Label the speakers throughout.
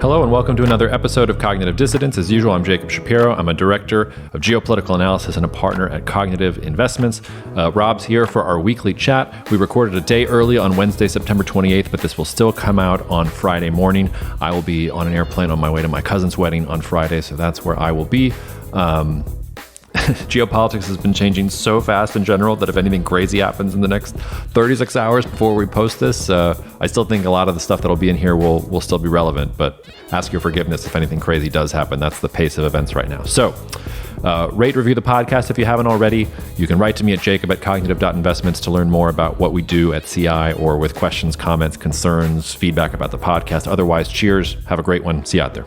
Speaker 1: Hello and welcome to another episode of Cognitive Dissidents. As usual, I'm Jacob Shapiro. I'm a director of geopolitical analysis and a partner at Cognitive Investments. Rob's here for our weekly chat. We recorded a day early on Wednesday, September 28th, but this will still come out on Friday morning. I will be on an airplane on my way to my cousin's wedding on Friday, so that's where I will be. Geopolitics has been changing so fast in general that if anything crazy happens in the next 36 hours before we post this, I still think a lot of the stuff that'll be in here will still be relevant, but ask your forgiveness if anything crazy does happen. That's the pace of events right now. So rate, review the podcast if you haven't already. You can write to me at jacob@cognitive.investments to learn more about what we do at CI or with questions, comments, concerns, feedback about the podcast. Otherwise, cheers. Have a great one. See you out there.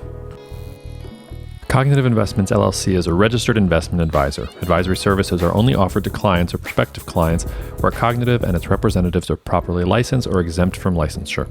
Speaker 1: Cognitive Investments LLC is a registered investment advisor. Advisory services are only offered to clients or prospective clients where Cognitive and its representatives are properly licensed or exempt from licensure.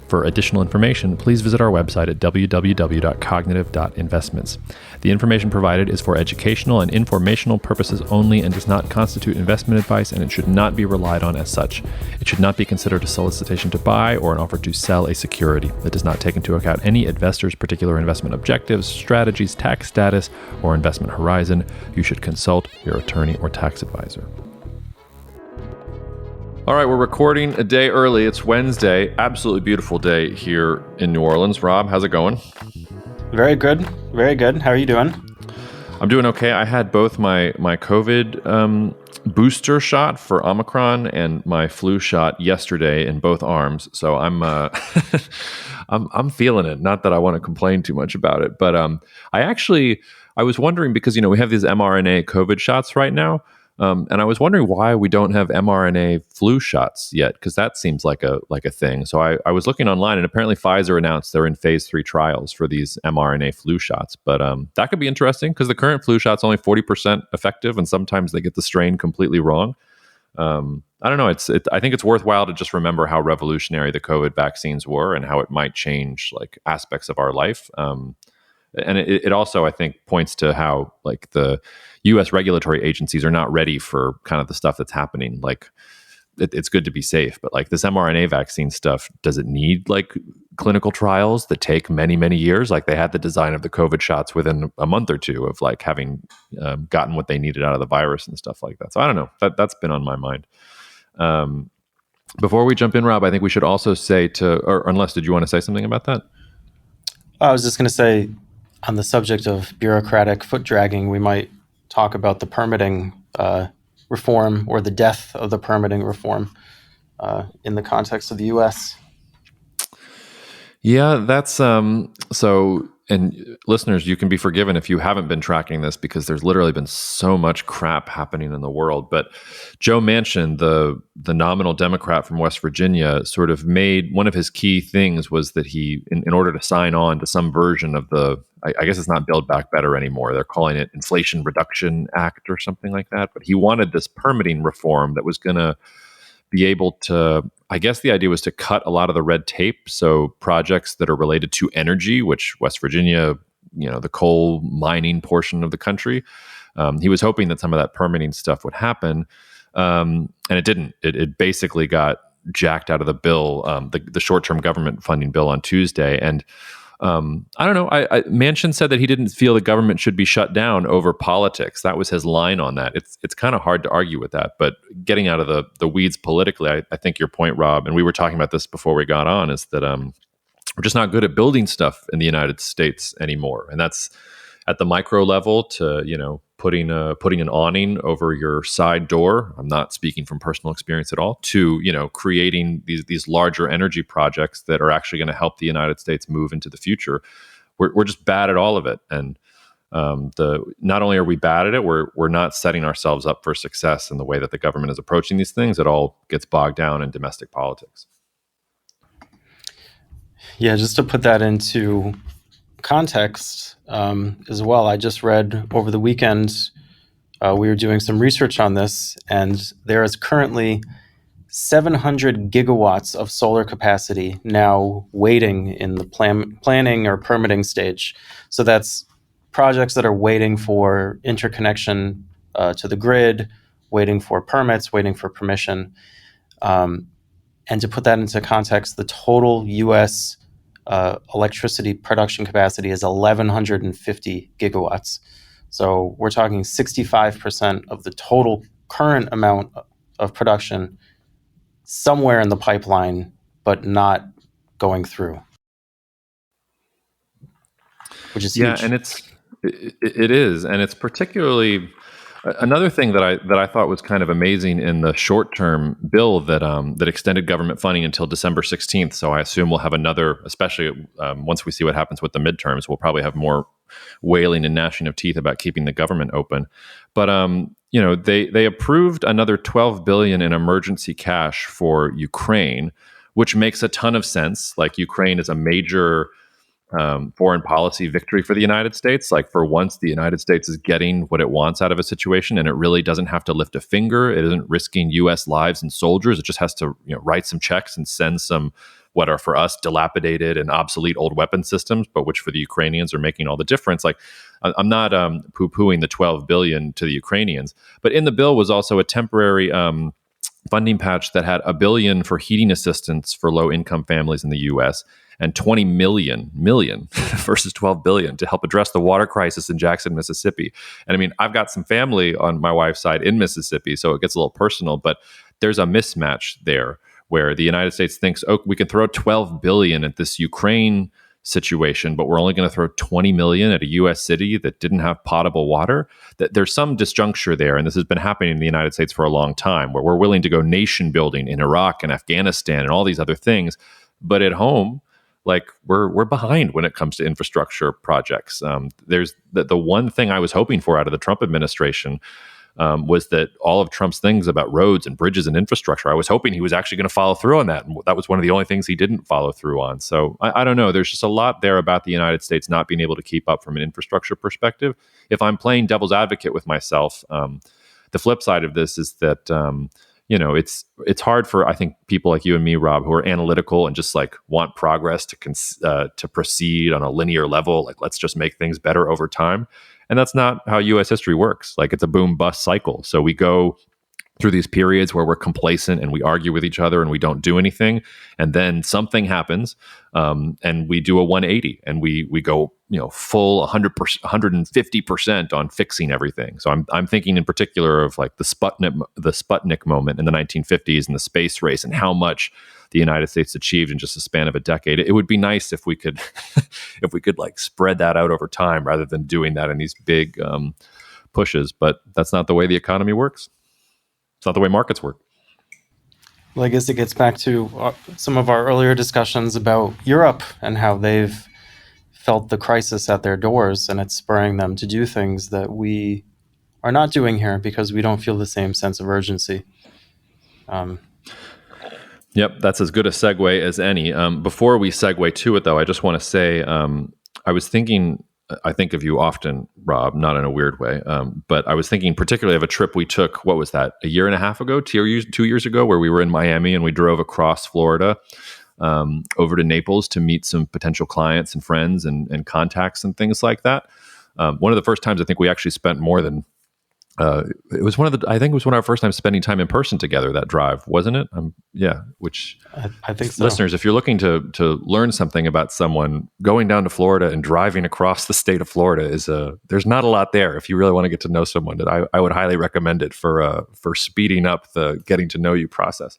Speaker 1: For additional information, please visit our website at www.cognitive.investments. The information provided is for educational and informational purposes only and does not constitute investment advice, and it should not be relied on as such. It should not be considered a solicitation to buy or an offer to sell a security. It does not take into account any investor's particular investment objectives, strategies, tax status, or investment horizon. You should consult your attorney or tax advisor. All right, we're recording a day early. It's Wednesday. Absolutely beautiful day here in New Orleans. Rob, how's it going?
Speaker 2: Very good. Very good. How are you doing?
Speaker 1: I'm doing okay. I had both my COVID booster shot for Omicron and my flu shot yesterday in both arms. So I'm I'm feeling it. Not that I want to complain too much about it, but I was wondering because we have these mRNA COVID shots right now. And I was wondering why we don't have mRNA flu shots yet, because that seems like a thing. So I was looking online, and apparently Pfizer announced they're in phase 3 trials for these mRNA flu shots. But that could be interesting because the current flu shot's only 40% effective, and sometimes they get the strain completely wrong. I don't know. I think it's worthwhile to just remember how revolutionary the COVID vaccines were and how it might change like aspects of our life. And it also, I think, points to how like the U.S. regulatory agencies are not ready for kind of the stuff that's happening. Like it's good to be safe, but like this mRNA vaccine stuff, does it need like clinical trials that take many, many years? Like they had the design of the COVID shots within a month or two of like having gotten what they needed out of the virus and stuff like that. So I don't know. That's been on my mind. Before we jump in, Rob, I think we should also say or unless, did you want to say something about that?
Speaker 2: I was just going to say, on the subject of bureaucratic foot dragging, we might talk about the permitting reform or the death of the permitting reform in the context of the U.S.
Speaker 1: Yeah, that's so. And listeners, you can be forgiven if you haven't been tracking this because there's literally been so much crap happening in the world. But Joe Manchin, the nominal Democrat from West Virginia, sort of made one of his key things was that he, in order to sign on to some version of I guess it's not Build Back Better anymore. They're calling it Inflation Reduction Act or something like that. But he wanted this permitting reform that was going to be able to, I guess the idea was to cut a lot of the red tape. So projects that are related to energy, which West Virginia, the coal mining portion of the country, he was hoping that some of that permitting stuff would happen. And it didn't. It basically got jacked out of the bill, the short-term government funding bill on Tuesday. And I don't know. Manchin said that he didn't feel the government should be shut down over politics. That was his line on that. It's kind of hard to argue with that. But getting out of the weeds politically, I think your point, Rob, and we were talking about this before we got on, is that we're just not good at building stuff in the United States anymore. And that's at the micro level to, putting an awning over your side door. I'm not speaking from personal experience at all, to, creating these larger energy projects that are actually going to help the United States move into the future. We're just bad at all of it. And not only are we bad at it, we're not setting ourselves up for success in the way that the government is approaching these things. It all gets bogged down in domestic politics.
Speaker 2: Yeah, just to put that into context as well, I just read over the weekend, we were doing some research on this, and there is currently 700 gigawatts of solar capacity now waiting in the planning or permitting stage. So that's projects that are waiting for interconnection to the grid, waiting for permits, waiting for permission. And to put that into context, the total U.S. electricity production capacity is 1,150 gigawatts. So we're talking 65% of the total current amount of production somewhere in the pipeline, but not going through, which is huge.
Speaker 1: Yeah, and it is, and it's particularly another thing that I thought was kind of amazing in the short term bill that extended government funding until December 16th. So I assume we'll have another, especially once we see what happens with the midterms, we'll probably have more wailing and gnashing of teeth about keeping the government open. But they approved another $12 billion in emergency cash for Ukraine, which makes a ton of sense. Like, Ukraine is a major foreign policy victory for the United States. Like, for once, the United States is getting what it wants out of a situation, and it really doesn't have to lift a finger. It isn't risking U.S. lives and soldiers. It just has to write some checks and send some what are for us dilapidated and obsolete old weapon systems, but which for the Ukrainians are making all the difference. Like, I'm not poo-pooing the $12 billion to the Ukrainians, but in the bill was also a temporary funding patch that had $1 billion for heating assistance for low-income families in the U.S. and 20 million versus 12 billion to help address the water crisis in Jackson, Mississippi. And I mean, I've got some family on my wife's side in Mississippi, so it gets a little personal, but there's a mismatch there where the United States thinks, oh, we can throw 12 billion at this Ukraine situation, but we're only going to throw 20 million at a U.S. city that didn't have potable water. That there's some disjuncture there, and this has been happening in the United States for a long time, where we're willing to go nation building in Iraq and Afghanistan and all these other things, but at home, like, we're behind when it comes to infrastructure projects. There's the one thing I was hoping for out of the Trump administration was that all of Trump's things about roads and bridges and infrastructure, I was hoping he was actually going to follow through on that. And that was one of the only things he didn't follow through on. So I don't know. There's just a lot there about the United States not being able to keep up from an infrastructure perspective. If I'm playing devil's advocate with myself, the flip side of this is that it's hard for, I think, people like you and me, Rob, who are analytical and just like want progress to proceed on a linear level. Like, let's just make things better over time. And that's not how U.S. history works. Like, it's a boom bust cycle. So we go through these periods where we're complacent and we argue with each other and we don't do anything, and then something happens, and we do a 180 and we go full 100%, 150% on fixing everything. So I'm thinking in particular of like the Sputnik moment in the 1950s and the space race and how much the United States achieved in just a span of a decade. It would be nice if we could like spread that out over time rather than doing that in these big pushes. But that's not the way the economy works. It's not the way markets work.
Speaker 2: Well, I guess it gets back to some of our earlier discussions about Europe and how they've felt the crisis at their doors, and it's spurring them to do things that we are not doing here because we don't feel the same sense of urgency.
Speaker 1: Yep, that's as good a segue as any. Before we segue to it, though, I just want to say I was thinking, I think of you often, Rob, not in a weird way, but I was thinking particularly of a trip we took, what was that, a year and a half ago, 2 years ago, where we were in Miami and we drove across Florida over to Naples to meet some potential clients and friends and contacts and things like that. One of the first times I think we actually spent more than I think it was one of our first times spending time in person together, that drive, wasn't it? Which
Speaker 2: I think so.
Speaker 1: Listeners, if you're looking to learn something about someone, going down to Florida and driving across the state of Florida there's not a lot there. If you really want to get to know someone, that I would highly recommend it for speeding up the getting to know you process.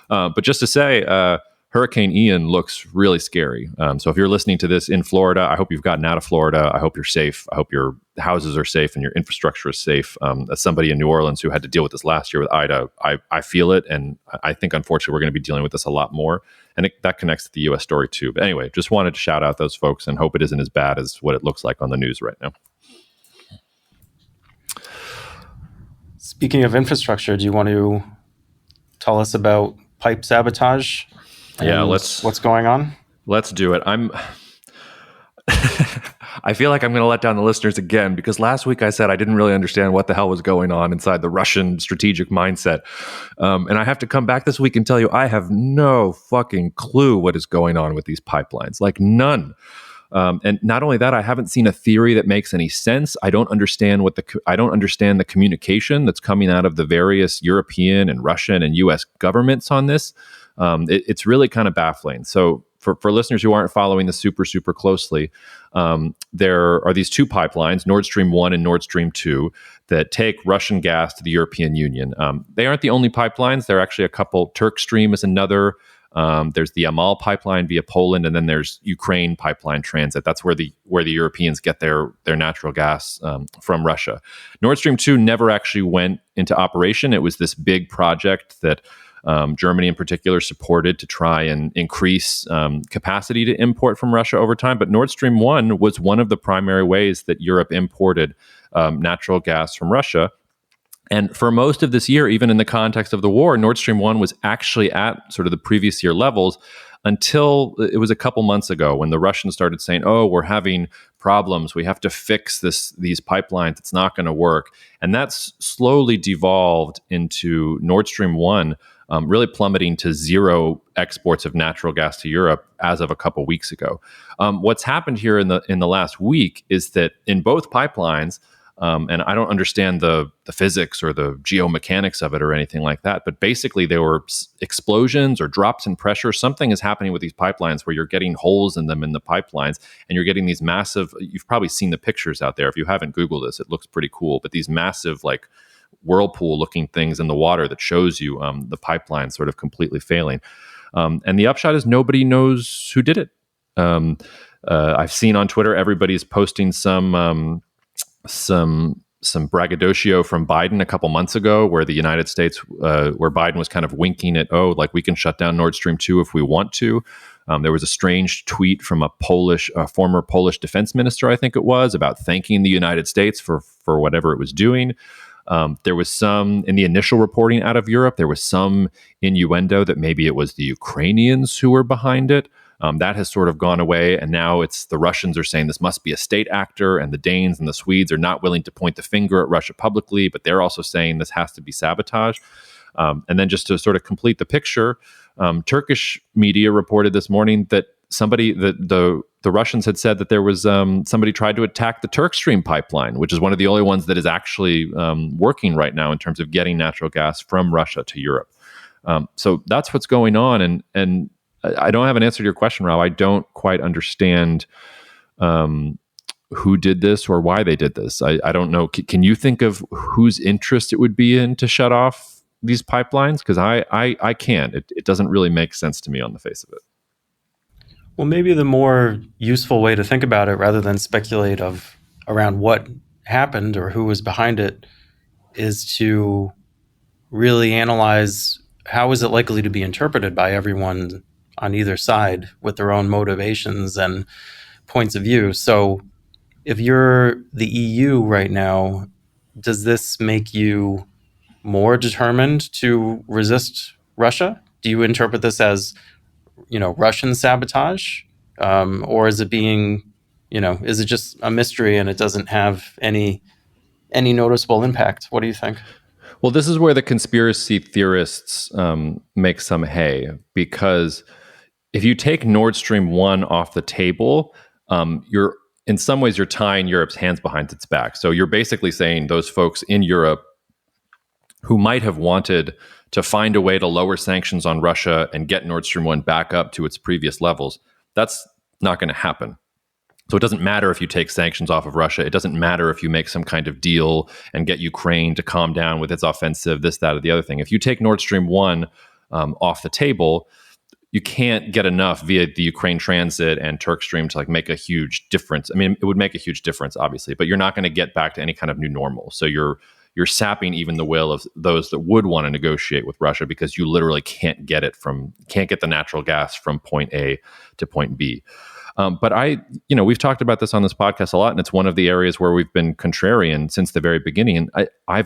Speaker 1: But just to say, Hurricane Ian looks really scary. So if you're listening to this in Florida, I hope you've gotten out of Florida. I hope you're safe. I hope your houses are safe and your infrastructure is safe. As somebody in New Orleans who had to deal with this last year with Ida, I feel it. And I think, unfortunately, we're going to be dealing with this a lot more. And that connects to the U.S. story, too. But anyway, just wanted to shout out those folks and hope it isn't as bad as what it looks like on the news right now.
Speaker 2: Speaking of infrastructure, do you want to tell us about pipe sabotage?
Speaker 1: Yeah,
Speaker 2: what's going on?
Speaker 1: Let's do it. I feel like I'm going to let down the listeners again, because last week I said I didn't really understand what the hell was going on inside the Russian strategic mindset. And I have to come back this week and tell you, I have no fucking clue what is going on with these pipelines. Like, none. And not only that, I haven't seen a theory that makes any sense. I don't understand the communication that's coming out of the various European and Russian and U.S. governments on this. It's really kind of baffling. So for listeners who aren't following this super closely, there are these two pipelines, Nord Stream 1 and Nord Stream 2, that take Russian gas to the European Union. They aren't the only pipelines. There are actually a couple. Turk Stream is another. There's the Yamal pipeline via Poland, and then there's Ukraine pipeline transit. That's where the Europeans get their natural gas from Russia. Nord Stream 2 never actually went into operation. It was this big project that Germany in particular supported to try and increase capacity to import from Russia over time. But Nord Stream 1 was one of the primary ways that Europe imported natural gas from Russia. And for most of this year, even in the context of the war, Nord Stream 1 was actually at sort of the previous year levels until it was a couple months ago when the Russians started saying, oh, we're having problems. We have to fix these pipelines. It's not going to work. And that's slowly devolved into Nord Stream 1 really plummeting to zero exports of natural gas to Europe as of a couple weeks ago. What's happened here in the last week is that in both pipelines, and I don't understand the physics or the geomechanics of it or anything like that, but basically there were explosions or drops in pressure. Something is happening with these pipelines where you're getting holes in them in the pipelines, and you're getting these massive, you've probably seen the pictures out there. If you haven't Googled this, it looks pretty cool, but these massive like whirlpool looking things in the water that shows you the pipeline sort of completely failing. And the upshot is nobody knows who did it. I've seen on Twitter, everybody's posting some braggadocio from Biden a couple months ago, where the United States, where Biden was kind of winking at, oh, like we can shut down Nord Stream 2 if we want to. There was a strange tweet from a former Polish defense minister, I think it was, about thanking the United States for whatever it was doing. There was some, in the initial reporting out of Europe, there was some innuendo that maybe it was the Ukrainians who were behind it. That has sort of gone away, and now it's the Russians are saying this must be a state actor, and the Danes and the Swedes are not willing to point the finger at Russia publicly, but they're also saying this has to be sabotage. And then just to sort of complete the picture, Turkish media reported this morning that the Russians had said that there was somebody tried to attack the Turk Stream pipeline, which is one of the only ones that is actually working right now in terms of getting natural gas from Russia to Europe. So that's what's going on, and I don't have an answer to your question, Rob. I don't quite understand who did this or why they did this. I don't know. Can you think of whose interest it would be in to shut off these pipelines? Because I can't. It doesn't really make sense to me on the face of it.
Speaker 2: Well, maybe the more useful way to think about it, rather than speculate around what happened or who was behind it, is to really analyze how is it likely to be interpreted by everyone on either side with their own motivations and points of view. So if you're the EU right now, does this make you more determined to resist Russia? Do you interpret this as, Russian sabotage? Or is it being, is it just a mystery and it doesn't have any noticeable impact? What do you think?
Speaker 1: Well, this is where the conspiracy theorists make some hay, because if you take Nord Stream 1 off the table, in some ways you're tying Europe's hands behind its back. So you're basically saying those folks in Europe who might have wanted to find a way to lower sanctions on Russia and get Nord Stream 1 back up to its previous levels, that's not going to happen. So it doesn't matter if you take sanctions off of Russia. It doesn't matter if you make some kind of deal and get Ukraine to calm down with its offensive, this, that, or the other thing. If you take Nord Stream 1 off the table, you can't get enough via the Ukraine transit and Turk Stream to make a huge difference. I mean, it would make a huge difference, obviously, but you're not going to get back to any kind of new normal. So you're sapping even the will of those that would want to negotiate with Russia, because you literally can't get the natural gas from point A to point B. But we've talked about this on this podcast a lot, and it's one of the areas where we've been contrarian since the very beginning. And I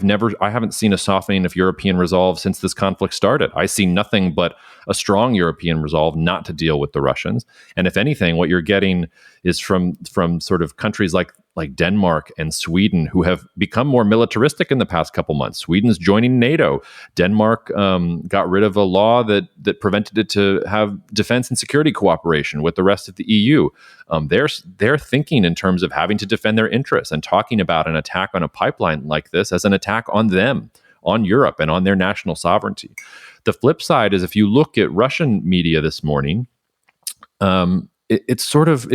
Speaker 1: haven't seen a softening of European resolve since this conflict started. I see nothing but a strong European resolve not to deal with the Russians. And if anything, what you're getting is from sort of countries like Denmark and Sweden, who have become more militaristic in the past couple months. Sweden's joining NATO. Denmark got rid of a law that prevented it to have defense and security cooperation with the rest of the EU. They're thinking in terms of having to defend their interests and talking about an attack on a pipeline like this as an attack on them, on Europe, and on their national sovereignty. The flip side is, if you look at Russian media this morning, it's sort of,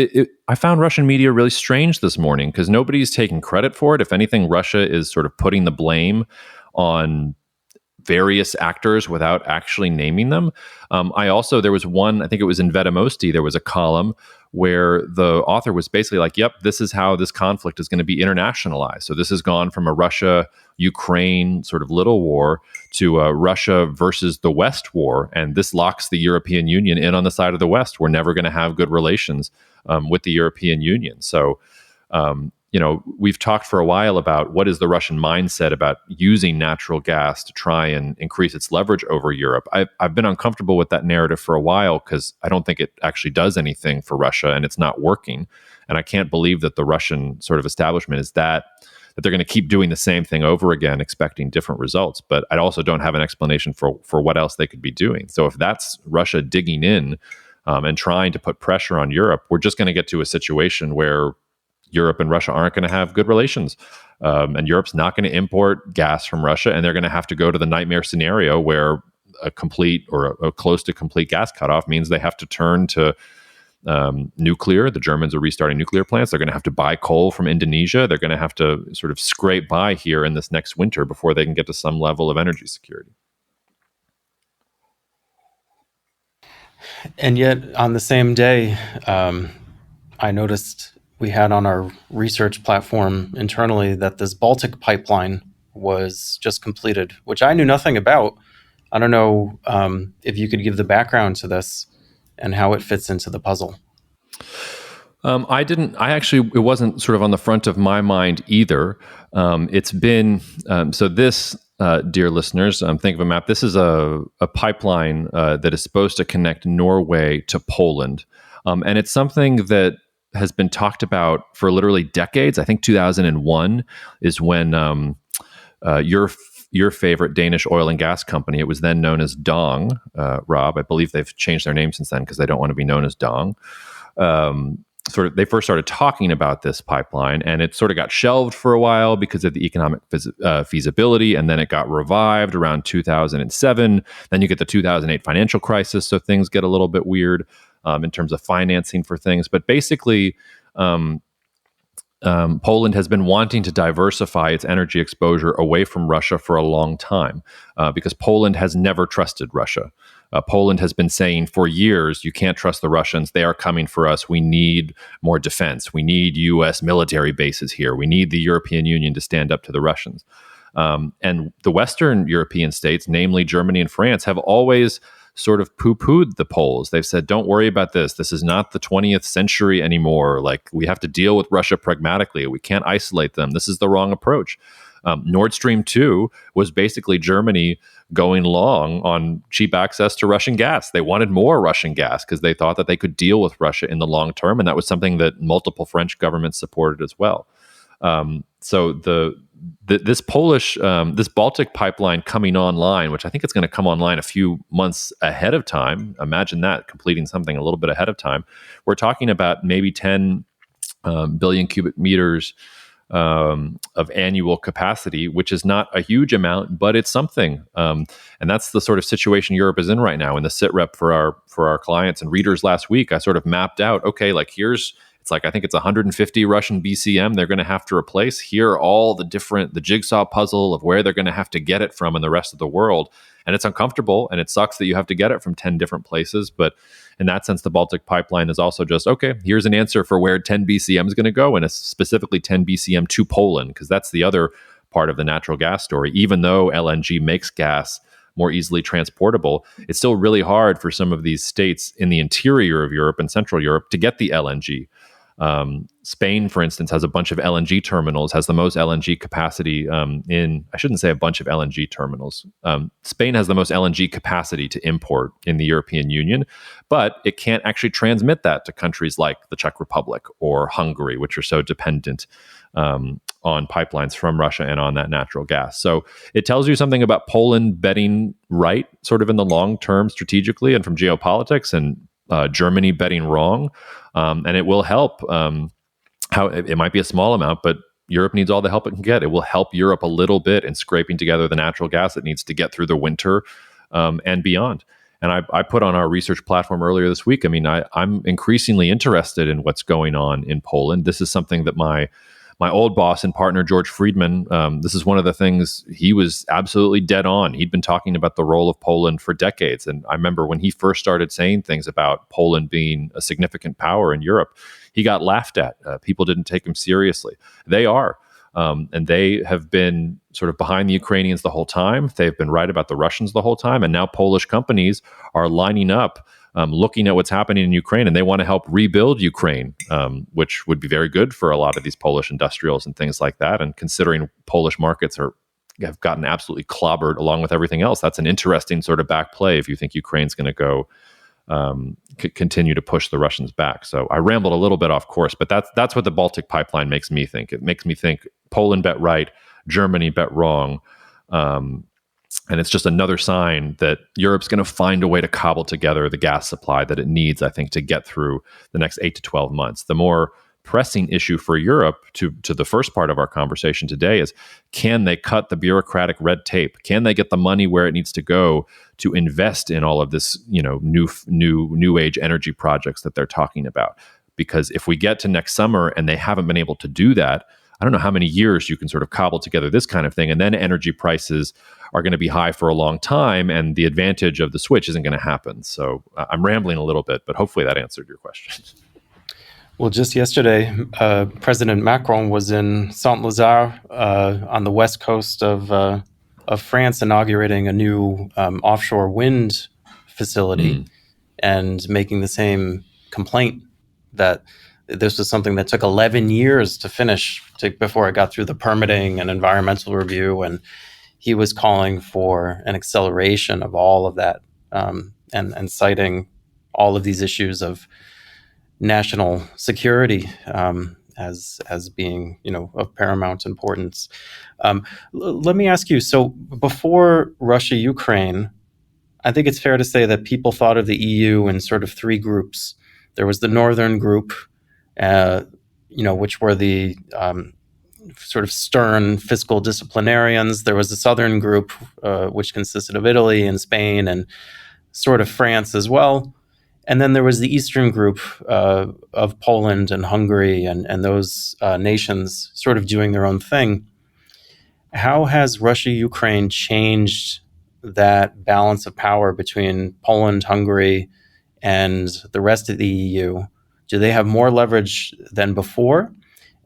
Speaker 1: I found Russian media really strange this morning because nobody's taking credit for it. If anything, Russia is sort of putting the blame on various actors without actually naming them. There was one, I think it was in Vetamosti, there was a column where the author was basically like, yep, this is how this conflict is going to be internationalized. So this has gone from a Russia-Ukraine sort of little war to a Russia versus the West war. And this locks the European Union in on the side of the West. We're never going to have good relations with the European Union. So, we've talked for a while about what is the Russian mindset about using natural gas to try and increase its leverage over Europe. I've been uncomfortable with that narrative for a while because I don't think it actually does anything for Russia and it's not working. And I can't believe that the Russian sort of establishment is that they're going to keep doing the same thing over again, expecting different results. But I also don't have an explanation for what else they could be doing. So if that's Russia digging in and trying to put pressure on Europe, we're just going to get to a situation where Europe and Russia aren't going to have good relations. And Europe's not going to import gas from Russia. And they're going to have to go to the nightmare scenario where a complete or a close to complete gas cutoff means they have to turn to nuclear. The Germans are restarting nuclear plants. They're going to have to buy coal from Indonesia. They're going to have to sort of scrape by here in this next winter before they can get to some level of energy security.
Speaker 2: And yet, on the same day, I noticed we had on our research platform internally that this Baltic pipeline was just completed, which I knew nothing about. I don't know if you could give the background to this and how it fits into the puzzle.
Speaker 1: It wasn't sort of on the front of my mind either. It's been, dear listeners, think of a map. This is a pipeline that is supposed to connect Norway to Poland. And it's something that has been talked about for literally decades. I think 2001 is when your favorite Danish oil and gas company, it was then known as Dong, Rob. I believe they've changed their name since then because they don't want to be known as Dong. They first started talking about this pipeline, and it sort of got shelved for a while because of the economic feasibility, and then it got revived around 2007. Then you get the 2008 financial crisis, so things get a little bit weird in terms of financing for things. But basically, Poland has been wanting to diversify its energy exposure away from Russia for a long time because Poland has never trusted Russia. Poland has been saying for years, you can't trust the Russians. They are coming for us. We need more defense. We need U.S. military bases here. We need the European Union to stand up to the Russians. And the Western European states, namely Germany and France, have always sort of poo-pooed the Poles. They've said, don't worry about this. This is not the 20th century anymore. Like, we have to deal with Russia pragmatically. We can't isolate them. This is the wrong approach. Nord Stream 2 was basically Germany going long on cheap access to Russian gas. They wanted more Russian gas because they thought that they could deal with Russia in the long term. And that was something that multiple French governments supported as well. So this Baltic pipeline coming online, which I think it's going to come online a few months ahead of time. Imagine that, completing something a little bit ahead of time. We're talking about maybe 10 billion cubic meters of annual capacity, which is not a huge amount, but it's something. And that's the sort of situation Europe is in right now. In the sit rep for our clients and readers last week, I sort of mapped out, okay, like I think it's 150 Russian BCM they're going to have to replace. Here are all the jigsaw puzzle of where they're going to have to get it from in the rest of the world. And it's uncomfortable, and it sucks that you have to get it from 10 different places. But in that sense, the Baltic pipeline is also just, okay, here's an answer for where 10 BCM is going to go, and it's specifically 10 BCM to Poland, because that's the other part of the natural gas story. Even though LNG makes gas more easily transportable, it's still really hard for some of these states in the interior of Europe and Central Europe to get the LNG. Spain, for instance, has a bunch of LNG terminals, has the most LNG capacity I shouldn't say a bunch of LNG terminals. Spain has the most LNG capacity to import in the European Union, but it can't actually transmit that to countries like the Czech Republic or Hungary, which are so dependent on pipelines from Russia and on that natural gas. So it tells you something about Poland betting right, sort of in the long term strategically and from geopolitics, and Germany betting wrong. And it will help. It might be a small amount, but Europe needs all the help it can get. It will help Europe a little bit in scraping together the natural gas it needs to get through the winter and beyond. And I put on our research platform earlier this week. I mean, I'm increasingly interested in what's going on in Poland. This is something that my old boss and partner, George Friedman, this is one of the things he was absolutely dead on. He'd been talking about the role of Poland for decades. And I remember when he first started saying things about Poland being a significant power in Europe, he got laughed at. People didn't take him seriously. They are. And they have been sort of behind the Ukrainians the whole time. They've been right about the Russians the whole time. And now Polish companies are lining up, looking at what's happening in Ukraine, and they want to help rebuild Ukraine, which would be very good for a lot of these Polish industrials and things like that. And considering Polish markets have gotten absolutely clobbered along with everything else, that's an interesting sort of back play if you think Ukraine's going to go continue to push the Russians back. So I rambled a little bit off course, but that's what the Baltic pipeline makes me think. It makes me think Poland bet right, Germany bet wrong. And it's just another sign that Europe's going to find a way to cobble together the gas supply that it needs, I think, to get through the next 8 to 12 months. The more pressing issue for Europe, to the first part of our conversation today, is can they cut the bureaucratic red tape? Can they get the money where it needs to go to invest in all of this, new age energy projects that they're talking about? Because if we get to next summer and they haven't been able to do that, I don't know how many years you can sort of cobble together this kind of thing, and then energy prices are going to be high for a long time, and the advantage of the switch isn't going to happen. So I'm rambling a little bit, but hopefully that answered your question.
Speaker 2: Well, just yesterday, President Macron was in Saint-Lazare on the west coast of France, inaugurating a new offshore wind facility, and making the same complaint that this was something that took 11 years to finish before it got through the permitting and environmental review. And he was calling for an acceleration of all of that, and citing all of these issues of national security as being, of paramount importance. Let me ask you, so before Russia-Ukraine, I think it's fair to say that people thought of the EU in sort of three groups. There was the northern group, which were the sort of stern fiscal disciplinarians. There was the southern group, which consisted of Italy and Spain and sort of France as well. And then there was the eastern group of Poland and Hungary and those nations sort of doing their own thing. How has Russia-Ukraine changed that balance of power between Poland, Hungary, and the rest of the EU? Do they have more leverage than before?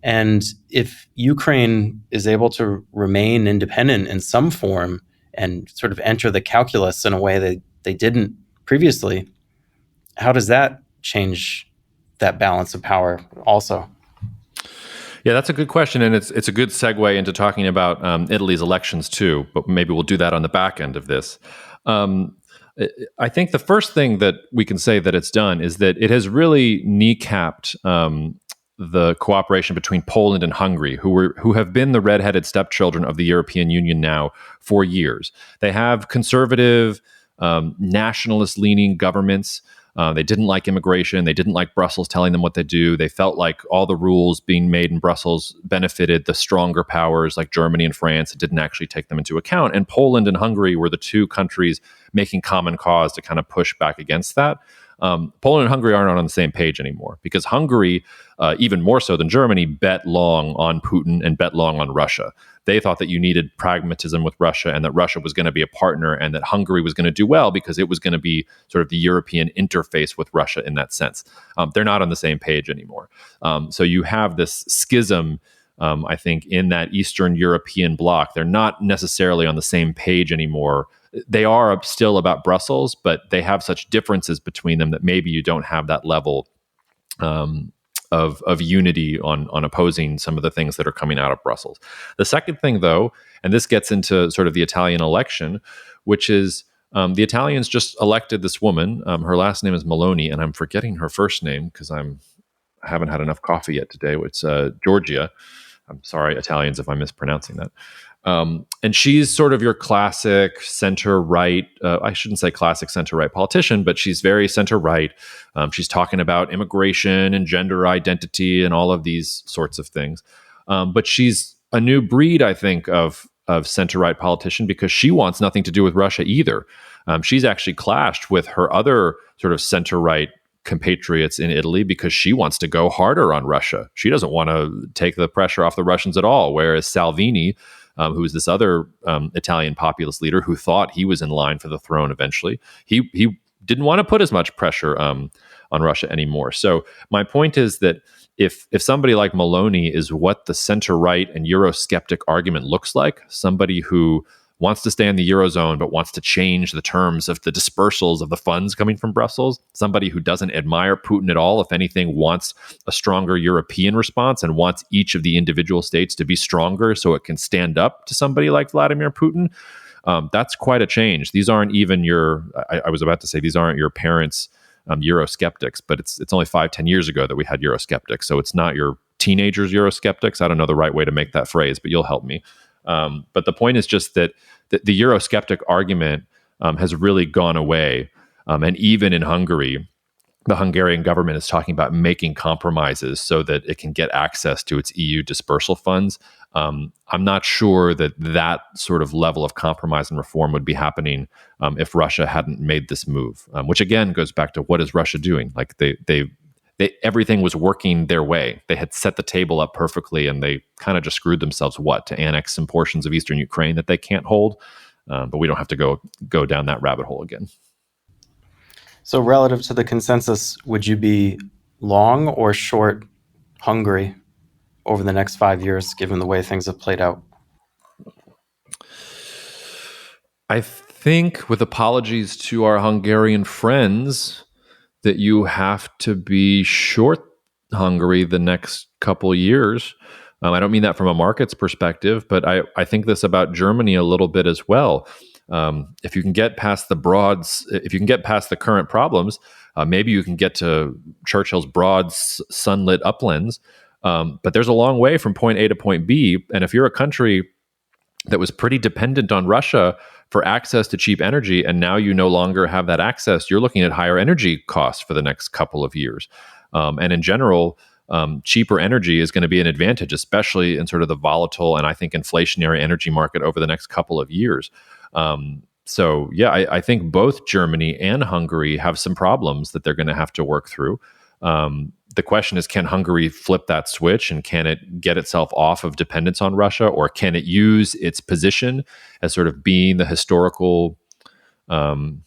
Speaker 2: And if Ukraine is able to remain independent in some form and sort of enter the calculus in a way that they didn't previously, how does that change that balance of power also?
Speaker 1: Yeah, that's a good question, and it's a good segue into talking about Italy's elections too, but maybe we'll do that on the back end of this. I think the first thing that we can say that it's done is that it has really kneecapped the cooperation between Poland and Hungary, who have been the redheaded stepchildren of the European Union now for years. They have conservative, nationalist-leaning governments. They didn't like immigration. They didn't like Brussels telling them what to do. They felt like all the rules being made in Brussels benefited the stronger powers like Germany and France. It didn't actually take them into account. And Poland and Hungary were the two countries making common cause to kind of push back against that. Poland and Hungary aren't on the same page anymore because Hungary, even more so than Germany, bet long on Putin and bet long on Russia. They thought that you needed pragmatism with Russia and that Russia was going to be a partner and that Hungary was going to do well because it was going to be sort of the European interface with Russia in that sense. They're not on the same page anymore. So you have this schism, I think, in that Eastern European bloc. They're not necessarily on the same page anymore. They are still about Brussels, but they have such differences between them that maybe you don't have that level of unity on opposing some of the things that are coming out of Brussels. The second thing, though, and this gets into sort of the Italian election, which is the Italians just elected this woman. Her last name is Meloni, and I'm forgetting her first name because I haven't had enough coffee yet today. It's Giorgia. I'm sorry, Italians, if I'm mispronouncing that. And she's sort of your classic center-right, I shouldn't say classic center-right politician, but she's very center-right. She's talking about immigration and gender identity and all of these sorts of things. But she's a new breed, I think, of of center-right politician because she wants nothing to do with Russia either. She's actually clashed with her other sort of center-right compatriots in Italy because she wants to go harder on Russia. She doesn't want to take the pressure off the Russians at all, whereas Salvini, who is this other Italian populist leader who thought he was in line for the throne eventually, he didn't want to put as much pressure on Russia anymore. So my point is that if somebody like Meloni is what the center-right and Eurosceptic argument looks like, somebody who wants to stay in the Eurozone but wants to change the terms of the dispersals of the funds coming from Brussels, somebody who doesn't admire Putin at all, if anything, wants a stronger European response and wants each of the individual states to be stronger so it can stand up to somebody like Vladimir Putin, that's quite a change. These aren't even I was about to say, these aren't your parents' Eurosceptics, but it's only 5-10 years ago that we had Eurosceptics. So it's not your teenagers Eurosceptics. I don't know the right way to make that phrase, but you'll help me. But the point is just that the Eurosceptic argument has really gone away. And even in Hungary, the Hungarian government is talking about making compromises so that it can get access to its EU dispersal funds. I'm not sure that sort of level of compromise and reform would be happening if Russia hadn't made this move, which again goes back to what is Russia doing? Like they everything was working their way. They had set the table up perfectly, and they kind of just screwed themselves. To annex some portions of eastern Ukraine that they can't hold? But we don't have to go down that rabbit hole again.
Speaker 2: So relative to the consensus, would you be long or short Hungary over the next 5 years, given the way things have played out?
Speaker 1: I think, with apologies to our Hungarian friends, that you have to be short Hungary the next couple years. I don't mean that from a markets perspective, but I think this about Germany a little bit as well. If you can get past the current problems, maybe you can get to Churchill's broad sunlit uplands. But there's a long way from point A to point B. And if you're a country that was pretty dependent on Russia for access to cheap energy, and now you no longer have that access, you're looking at higher energy costs for the next couple of years. And in general, cheaper energy is going to be an advantage, especially in sort of the volatile and I think inflationary energy market over the next couple of years. So yeah, I think both Germany and Hungary have some problems that they're going to have to work through. The question is, can Hungary flip that switch, and can it get itself off of dependence on Russia, or can it use its position as sort of being the historical, I don't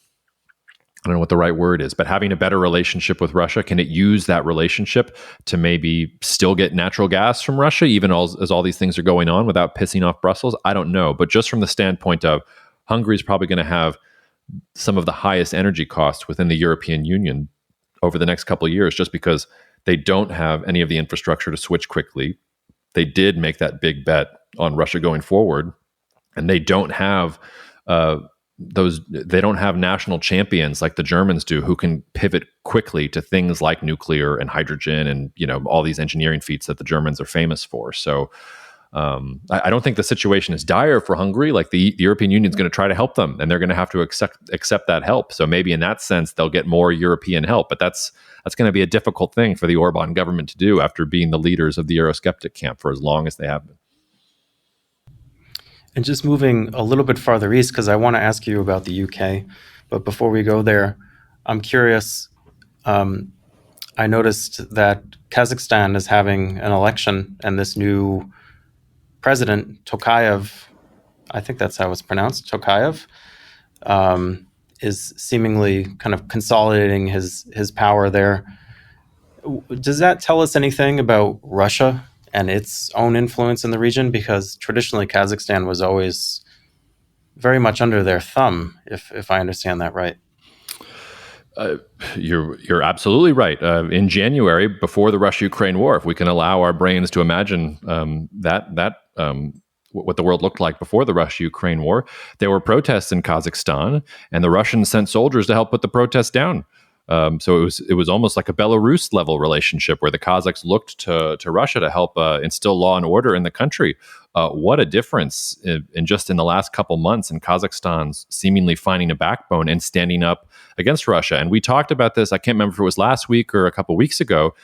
Speaker 1: know what the right word is, but having a better relationship with Russia? Can it use that relationship to maybe still get natural gas from Russia, even as all these things are going on, without pissing off Brussels? I don't know. But just from the standpoint of Hungary is probably going to have some of the highest energy costs within the European Union over the next couple of years, just because they don't have any of the infrastructure to switch quickly. They did make that big bet on Russia going forward, and they don't have national champions like the Germans do, who can pivot quickly to things like nuclear and hydrogen and all these engineering feats that the Germans are famous for. So I don't think the situation is dire for Hungary. Like the European Union is going to try to help them, and they're going to have to accept that help. So maybe in that sense, they'll get more European help. But that's going to be a difficult thing for the Orban government to do after being the leaders of the Eurosceptic camp for as long as they have been.
Speaker 2: And just moving a little bit farther east, because I want to ask you about the UK. But before we go there, I'm curious. I noticed that Kazakhstan is having an election, and this new president, Tokayev, I think that's how it's pronounced, Tokayev, is seemingly kind of consolidating his power there. Does that tell us anything about Russia and its own influence in the region? Because traditionally Kazakhstan was always very much under their thumb, if I understand that right.
Speaker 1: You're absolutely right. In January, before the Russia-Ukraine war, if we can allow our brains to imagine what the world looked like before the Russia-Ukraine war, there were protests in Kazakhstan, and the Russians sent soldiers to help put the protests down. So it was almost like a Belarus level relationship where the Kazakhs looked to Russia to help instill law and order in the country. What a difference in just in the last couple months in Kazakhstan's seemingly finding a backbone and standing up against Russia. And we talked about this, I can't remember if it was last week or a couple weeks ago,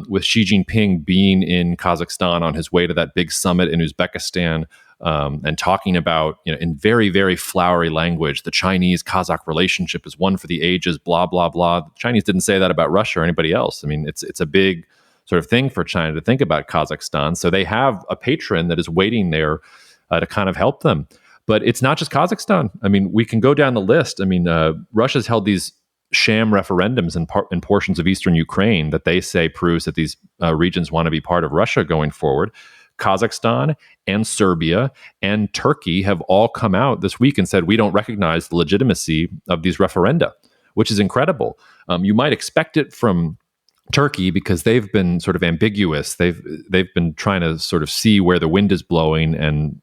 Speaker 1: with Xi Jinping being in Kazakhstan on his way to that big summit in Uzbekistan and talking about, in very, very flowery language, the Chinese-Kazakh relationship is one for the ages, blah, blah, blah. The Chinese didn't say that about Russia or anybody else. I mean, it's a big sort of thing for China to think about Kazakhstan. So they have a patron that is waiting there to kind of help them. But it's not just Kazakhstan. I mean, we can go down the list. I mean, Russia's held these sham referendums in portions of eastern Ukraine that they say proves that these regions want to be part of Russia going forward. Kazakhstan and Serbia and Turkey have all come out this week and said, we don't recognize the legitimacy of these referenda, which is incredible. You might expect it from Turkey because they've been sort of ambiguous. They've been trying to sort of see where the wind is blowing and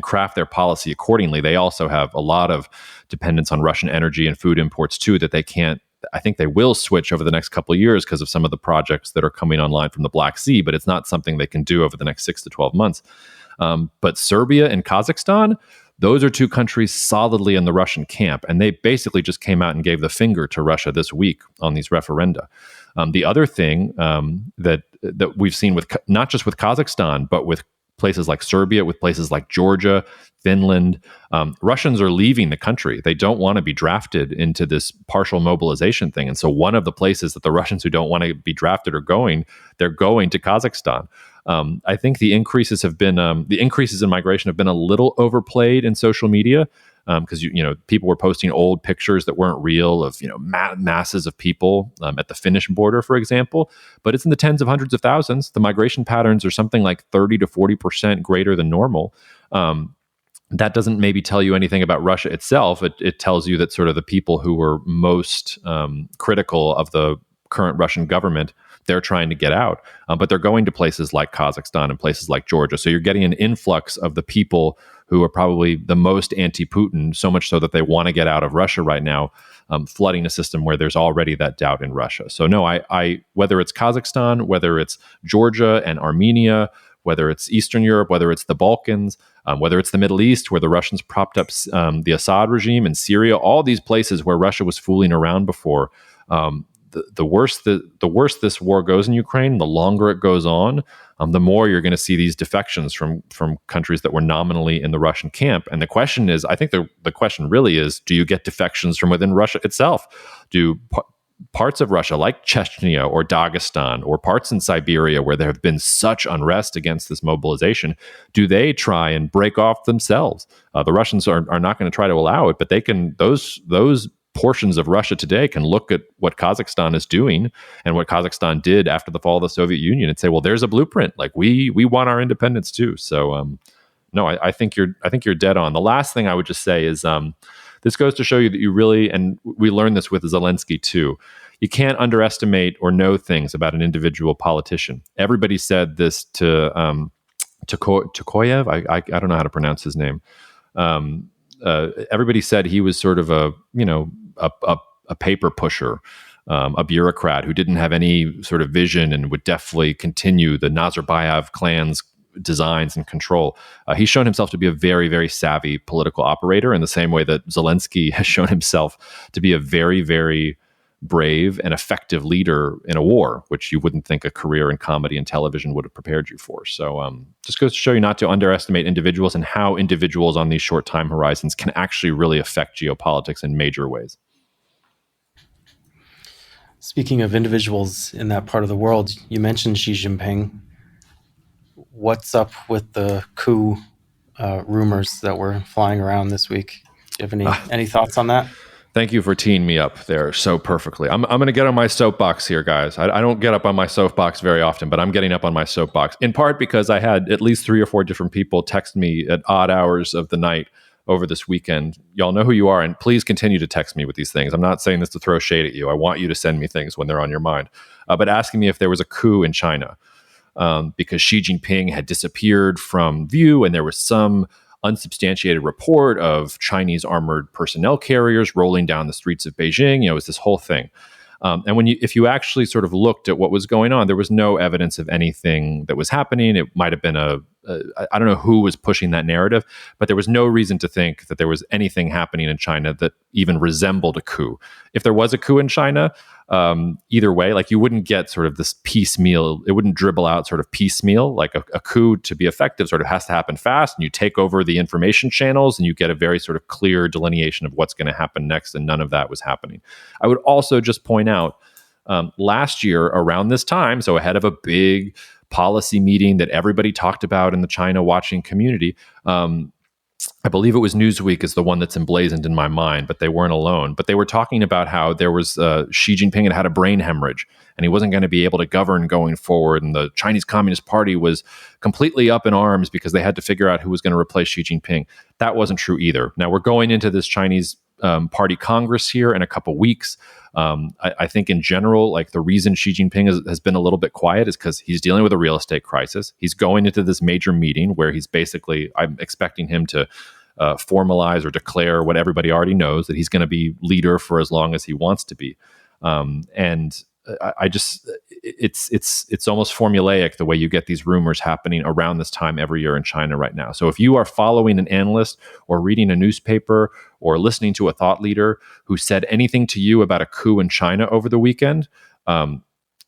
Speaker 1: craft their policy accordingly. They also have a lot of dependence on Russian energy and food imports too that they can't. I think they will switch over the next couple of years because of some of the projects that are coming online from the Black Sea, but it's not something they can do over the next 6 to 12 months. But Serbia and Kazakhstan, those are two countries solidly in the Russian camp, and they basically just came out and gave the finger to Russia this week on these referenda. The other thing that we've seen with not just with Kazakhstan, but with places like Serbia, with places like Georgia, Finland, Russians are leaving the country. They don't want to be drafted into this partial mobilization thing. And so one of the places that the Russians who don't want to be drafted are going, they're going to Kazakhstan. I think the increases in migration have been a little overplayed in social media because people were posting old pictures that weren't real of masses of people at the Finnish border, for example. But it's in the tens of hundreds of thousands. The migration patterns are something like 30 to 40% greater than normal. That doesn't maybe tell you anything about Russia itself. It tells you that sort of the people who were most critical of the current Russian government, they're trying to get out, but they're going to places like Kazakhstan and places like Georgia. So you're getting an influx of the people who are probably the most anti-Putin, so much so that they want to get out of Russia right now, flooding a system where there's already that doubt in Russia. So no, I whether it's Kazakhstan, whether it's Georgia and Armenia, whether it's Eastern Europe, whether it's the Balkans, whether it's the Middle East, where the Russians propped up the Assad regime, in Syria, all these places where Russia was fooling around before. The worse this war goes in Ukraine, the longer it goes on, the more you're going to see these defections from countries that were nominally in the Russian camp. And the question is, I think the question really is, do you get defections from within Russia itself? Do parts of Russia like Chechnya or Dagestan or parts in Siberia where there have been such unrest against this mobilization, do they try and break off themselves? The Russians are not going to try to allow it, but they can, those portions of Russia today can look at what Kazakhstan is doing and what Kazakhstan did after the fall of the Soviet Union and say, well, there's a blueprint. Like we want our independence too. So no, I think you're dead on. The last thing I would just say is this goes to show you that you really, and we learned this with Zelensky too, you can't underestimate or know things about an individual politician. Everybody said this to Tokayev. I don't know how to pronounce his name. Everybody said he was sort of a paper pusher, a bureaucrat who didn't have any sort of vision and would definitely continue the Nazarbayev clan's designs and control. He's shown himself to be a very, very savvy political operator in the same way that Zelensky has shown himself to be a very, very brave and effective leader in a war, which you wouldn't think a career in comedy and television would have prepared you for. So just goes to show you not to underestimate individuals and how individuals on these short time horizons can actually really affect geopolitics in major ways.
Speaker 2: Speaking of individuals in that part of the world, you mentioned Xi Jinping. What's up with the coup rumors that were flying around this week? Do you have any thoughts on that?
Speaker 1: Thank you for teeing me up there so perfectly. I'm going to get on my soapbox here, guys. I don't get up on my soapbox very often, but I'm getting up on my soapbox, in part because I had at least 3 or 4 different people text me at odd hours of the night over this weekend. Y'all know who you are, and please continue to text me with these things. I'm not saying this to throw shade at you. I want you to send me things when they're on your mind. But asking me if there was a coup in China because Xi Jinping had disappeared from view, and there was some unsubstantiated report of Chinese armored personnel carriers rolling down the streets of Beijing. It was this whole thing. And if you actually sort of looked at what was going on, there was no evidence of anything that was happening. It might have been a I don't know who was pushing that narrative, but there was no reason to think that there was anything happening in China that even resembled a coup. If there was a coup in China, either way, like, you wouldn't get sort of this piecemeal, it wouldn't dribble out sort of piecemeal. Like a coup, to be effective, sort of has to happen fast, and you take over the information channels and you get a very sort of clear delineation of what's going to happen next, and none of that was happening. I would also just point out, last year around this time, so ahead of a big policy meeting that everybody talked about in the China watching community, I believe it was Newsweek is the one that's emblazoned in my mind, but they weren't alone. But they were talking about how there was Xi Jinping had a brain hemorrhage, and he wasn't going to be able to govern going forward. And the Chinese Communist Party was completely up in arms because they had to figure out who was going to replace Xi Jinping. That wasn't true either. Now, we're going into this Chinese Party Congress here in a couple weeks. I think in general, like, the reason Xi Jinping has been a little bit quiet is because he's dealing with a real estate crisis. He's going into this major meeting where he's basically, I'm expecting him to formalize or declare what everybody already knows, that he's going to be leader for as long as he wants to be. And I just, it's almost formulaic the way you get these rumors happening around this time every year in China right now. So if you are following an analyst or reading a newspaper or listening to a thought leader who said anything to you about a coup in China over the weekend,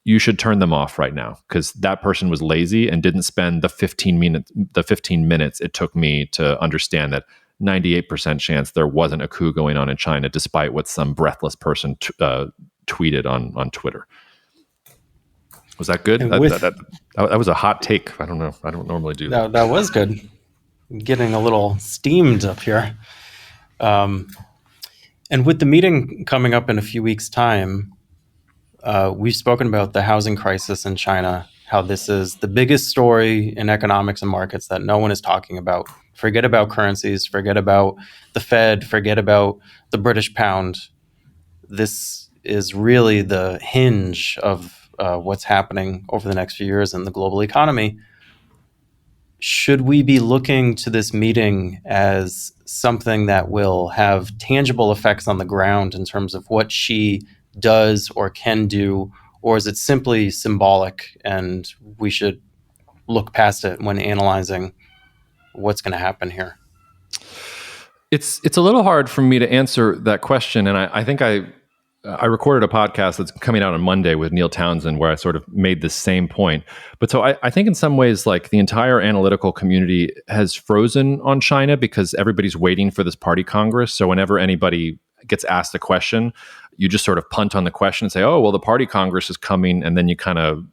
Speaker 1: you should turn them off right now, because that person was lazy and didn't spend the 15 minutes it took me to understand that 98% chance there wasn't a coup going on in China, despite what some breathless person tweeted on Twitter. Was that good? That was a hot take. I don't know. I don't normally do that.
Speaker 2: That was good. Getting a little steamed up here. And with the meeting coming up in a few weeks' time, we've spoken about the housing crisis in China, how this is the biggest story in economics and markets that no one is talking about. Forget about currencies, forget about the Fed, forget about the British pound. This is really the hinge of what's happening over the next few years in the global economy. Should we be looking to this meeting as something that will have tangible effects on the ground in terms of what Xi does or can do, or is it simply symbolic and we should look past it when analyzing what's going to happen here?
Speaker 1: It's a little hard for me to answer that question, and I think I recorded a podcast that's coming out on Monday with Neil Townsend where I sort of made the same point. But so I think in some ways, like, the entire analytical community has frozen on China because everybody's waiting for this party Congress. So whenever anybody gets asked a question, you just sort of punt on the question and say, oh, well, the party Congress is coming. And then you kind of,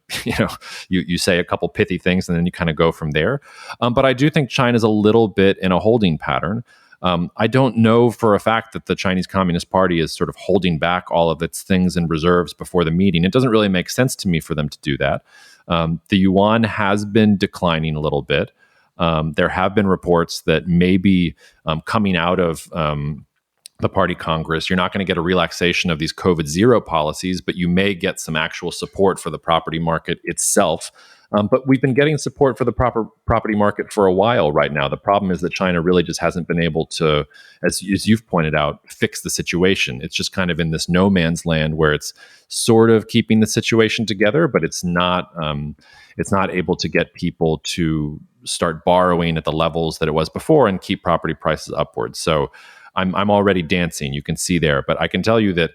Speaker 1: you say a couple pithy things and then you kind of go from there. But I do think China's a little bit in a holding pattern. I don't know for a fact that the Chinese Communist Party is sort of holding back all of its things in reserves before the meeting. It doesn't really make sense to me for them to do that. The yuan has been declining a little bit. There have been reports that maybe coming out of the party Congress, you're not going to get a relaxation of these COVID zero policies, but you may get some actual support for the property market itself. But we've been getting support for the property market for a while right now. The problem is that China really just hasn't been able to, as you've pointed out, fix the situation. It's just kind of in this no man's land where it's sort of keeping the situation together, but it's not able to get people to start borrowing at the levels that it was before and keep property prices upwards. So I'm already dancing, you can see there. But I can tell you that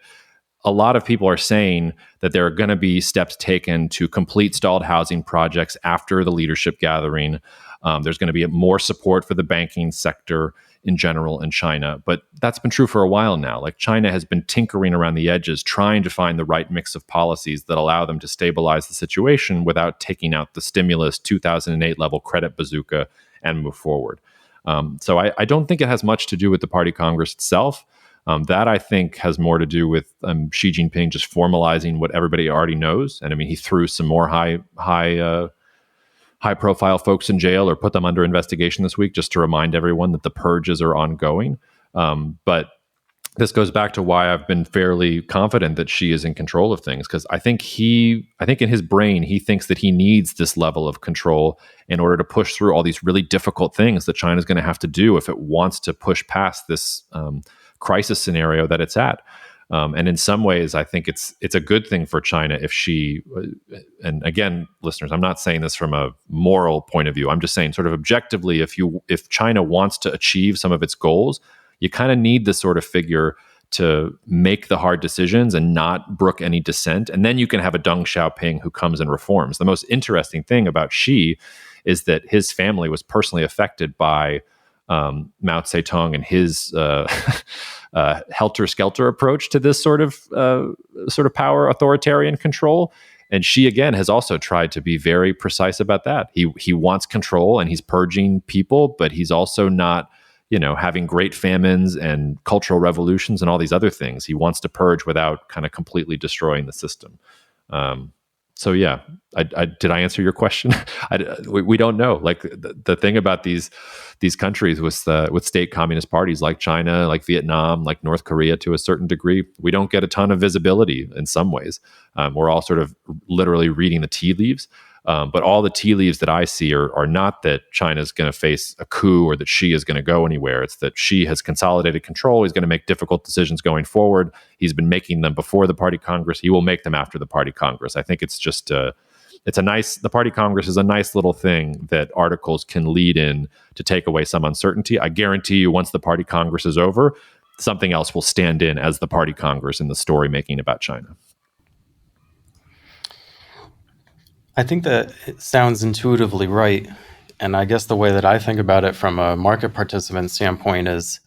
Speaker 1: a lot of people are saying that there are going to be steps taken to complete stalled housing projects after the leadership gathering. There's going to be more support for the banking sector in general in China. But that's been true for a while now. Like, China has been tinkering around the edges, trying to find the right mix of policies that allow them to stabilize the situation without taking out the stimulus 2008 level credit bazooka and move forward. So I don't think it has much to do with the Party Congress itself. That, I think, has more to do with Xi Jinping just formalizing what everybody already knows. And I mean, he threw some more high-profile folks in jail or put them under investigation this week just to remind everyone that the purges are ongoing. But this goes back to why I've been fairly confident that Xi is in control of things, because I think in his brain, he thinks that he needs this level of control in order to push through all these really difficult things that China's going to have to do if it wants to push past this crisis scenario that it's at. And in some ways, I think it's a good thing for China if she, and again, listeners, I'm not saying this from a moral point of view. I'm just saying, sort of objectively, if China wants to achieve some of its goals, you kind of need this sort of figure to make the hard decisions and not brook any dissent. And then you can have a Deng Xiaoping who comes and reforms. The most interesting thing about Xi is that his family was personally affected by Mao Zedong and his helter-skelter approach to this sort of power, authoritarian control. And Xi, again, has also tried to be very precise about that. He wants control and he's purging people, but he's also not, having great famines and cultural revolutions and all these other things. He wants to purge without kind of completely destroying the system. So yeah, did I answer your question? We don't know. Like the thing about these countries with state communist parties like China, like Vietnam, like North Korea, to a certain degree, we don't get a ton of visibility in some ways. We're all sort of literally reading the tea leaves. But all the tea leaves that I see are not that China's going to face a coup or that Xi is going to go anywhere. It's that Xi has consolidated control. He's going to make difficult decisions going forward. He's been making them before the Party Congress. He will make them after the Party Congress. I think it's just the Party Congress is a nice little thing that articles can lead in to take away some uncertainty. I guarantee you, once the Party Congress is over, something else will stand in as the Party Congress in the story making about China.
Speaker 2: I think that it sounds intuitively right. And I guess the way that I think about it from a market participant standpoint is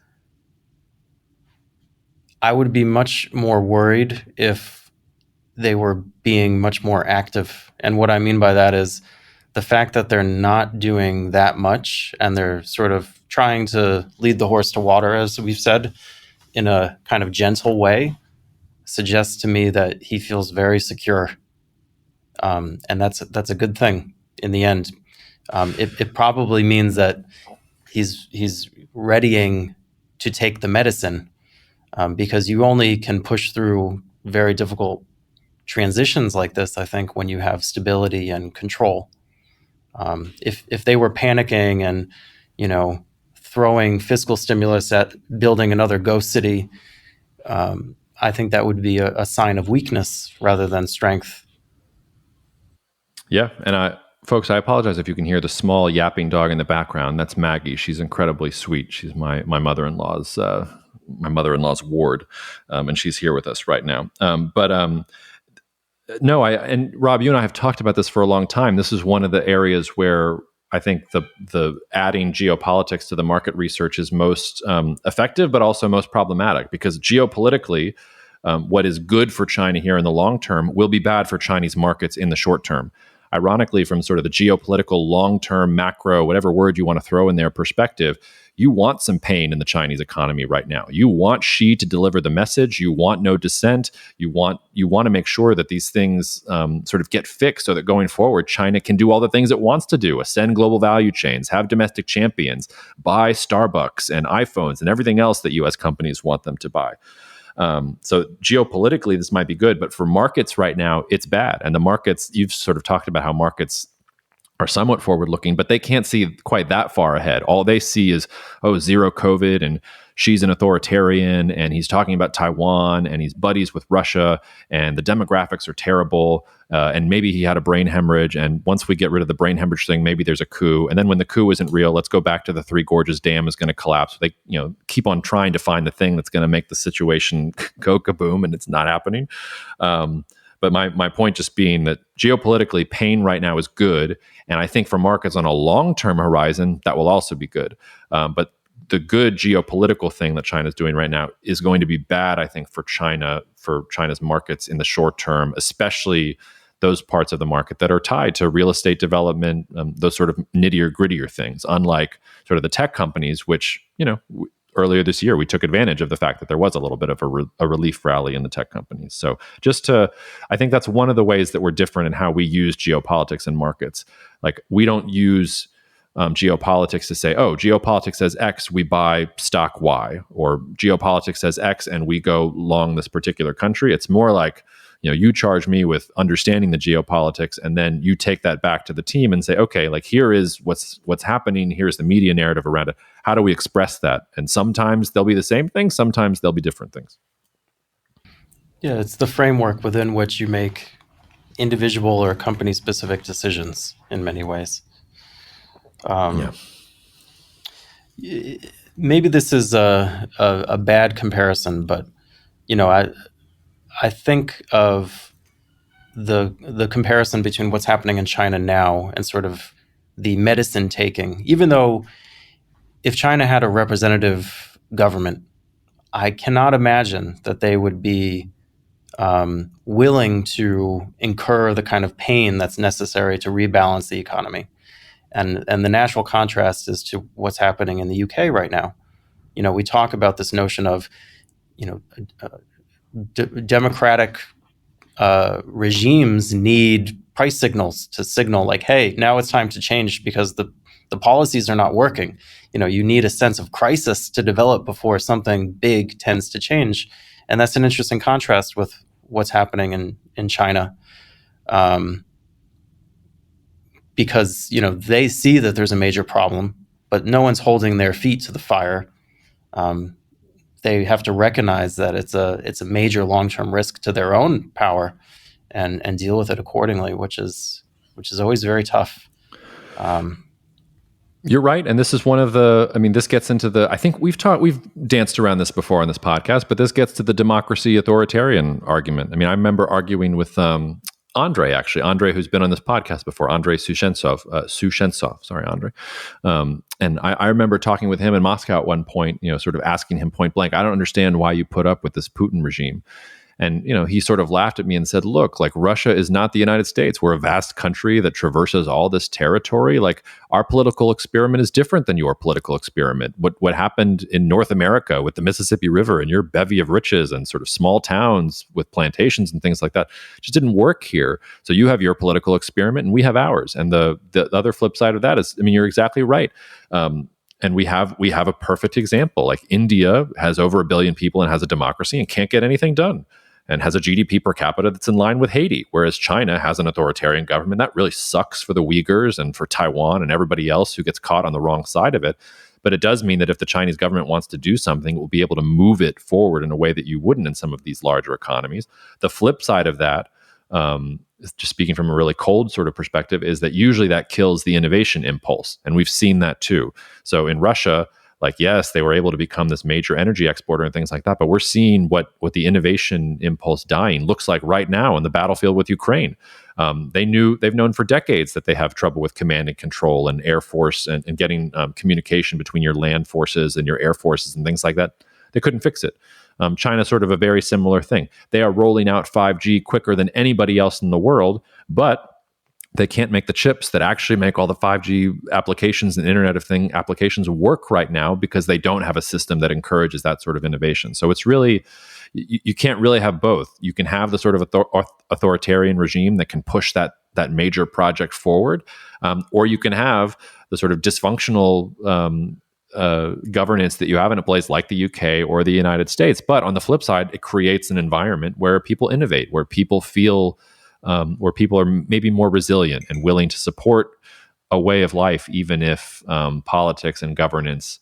Speaker 2: I would be much more worried if they were being much more active. And what I mean by that is the fact that they're not doing that much and they're sort of trying to lead the horse to water, as we've said, in a kind of gentle way, suggests to me that he feels very secure. And that's a good thing in the end. It probably means that he's readying to take the medicine, because you only can push through very difficult transitions like this, I think, when you have stability and control. If they were panicking and throwing fiscal stimulus at building another ghost city, I think that would be a sign of weakness rather than strength.
Speaker 1: Yeah, and folks, I apologize if you can hear the small yapping dog in the background. That's Maggie. She's incredibly sweet. She's my mother-in-law's ward, and she's here with us right now. No, and Rob, you and I have talked about this for a long time. This is one of the areas where I think the adding geopolitics to the market research is most effective, but also most problematic, because geopolitically, what is good for China here in the long term will be bad for Chinese markets in the short term. Ironically, from sort of the geopolitical long-term macro, whatever word you want to throw in there, perspective, you want some pain in the Chinese economy right now. You want Xi to deliver the message. You want no dissent. You want to make sure that these things sort of get fixed so that going forward, China can do all the things it wants to do: ascend global value chains, have domestic champions, buy Starbucks and iPhones and everything else that U.S. companies want them to buy. So geopolitically, this might be good, but for markets right now, it's bad. And the markets, you've sort of talked about how markets are somewhat forward-looking, but they can't see quite that far ahead. All they see is, zero COVID, and Xi's an authoritarian, and he's talking about Taiwan, and he's buddies with Russia, and the demographics are terrible, and maybe he had a brain hemorrhage, and once we get rid of the brain hemorrhage thing, maybe there's a coup, and then when the coup isn't real, let's go back to the Three Gorges Dam is going to collapse. They keep on trying to find the thing that's going to make the situation go kaboom, and it's not happening. But my point just being that geopolitically, pain right now is good. And I think for markets on a long-term horizon, that will also be good. But the good geopolitical thing that China's doing right now is going to be bad, I think, for China's markets in the short term, especially those parts of the market that are tied to real estate development, those sort of nittier, grittier things, unlike sort of the tech companies, which, earlier this year, we took advantage of the fact that there was a little bit of a relief rally in the tech companies. So I think that's one of the ways that we're different in how we use geopolitics and markets. Like, we don't use geopolitics to say, geopolitics says X, we buy stock Y, or geopolitics says X and we go long this particular country. It's more like, you charge me with understanding the geopolitics, and then you take that back to the team and say, okay, like, here is what's happening. Here's the media narrative around it. How do we express that? And sometimes they'll be the same thing. Sometimes they'll be different things.
Speaker 2: Yeah, it's the framework within which you make individual or company-specific decisions in many ways.
Speaker 1: Yeah.
Speaker 2: Maybe this is a bad comparison, but I think of the comparison between what's happening in China now and sort of the medicine taking. Even though if China had a representative government, I cannot imagine that they would be willing to incur the kind of pain that's necessary to rebalance the economy. And the natural contrast is to what's happening in the UK right now. We talk about this notion of, you know, democratic regimes need price signals to signal like, hey, now it's time to change because the policies are not working. You need a sense of crisis to develop before something big tends to change. And that's an interesting contrast with what's happening in China. Because, they see that there's a major problem, but no one's holding their feet to the fire. They have to recognize that it's a major long-term risk to their own power and deal with it accordingly, which is always very tough.
Speaker 1: You're right. And this is one of this gets into I think we've danced around this before on this podcast, but this gets to the democracy authoritarian argument. I remember arguing with Andre, who's been on this podcast before, Andre Sushentsov. Sorry, Andre. And I remember talking with him in Moscow at one point, sort of asking him point blank, I don't understand why you put up with this Putin regime. And, he sort of laughed at me and said, look, like Russia is not the United States. We're a vast country that traverses all this territory. Like our political experiment is different than your political experiment. What happened in North America with the Mississippi River and your bevy of riches and sort of small towns with plantations and things like that just didn't work here. So you have your political experiment and we have ours. And the other flip side of that is, you're exactly right. And we have a perfect example. Like India has over 1 billion people and has a democracy and can't get anything done, and has a GDP per capita that's in line with Haiti, whereas China has an authoritarian government. That really sucks for the Uyghurs and for Taiwan and everybody else who gets caught on the wrong side of it. But it does mean that if the Chinese government wants to do something, it will be able to move it forward in a way that you wouldn't in some of these larger economies. The flip side of that, just speaking from a really cold sort of perspective, is that usually that kills the innovation impulse. And we've seen that too. So in Russia, yes, they were able to become this major energy exporter and things like that, but we're seeing what the innovation impulse dying looks like right now on the battlefield with Ukraine. They've known for decades that they have trouble with command and control and air force and getting communication between your land forces and your air forces and things like that. They couldn't fix it. China, sort of a very similar thing. They are rolling out 5G quicker than anybody else in the world, but they can't make the chips that actually make all the 5G applications and Internet of Things applications work right now because they don't have a system that encourages that sort of innovation. So it's really, you can't really have both. You can have the sort of authoritarian regime that can push that major project forward, or you can have the sort of dysfunctional governance that you have in a place like the UK or the United States. But on the flip side, it creates an environment where people innovate, where people feel where people are maybe more resilient and willing to support a way of life, even if politics and governance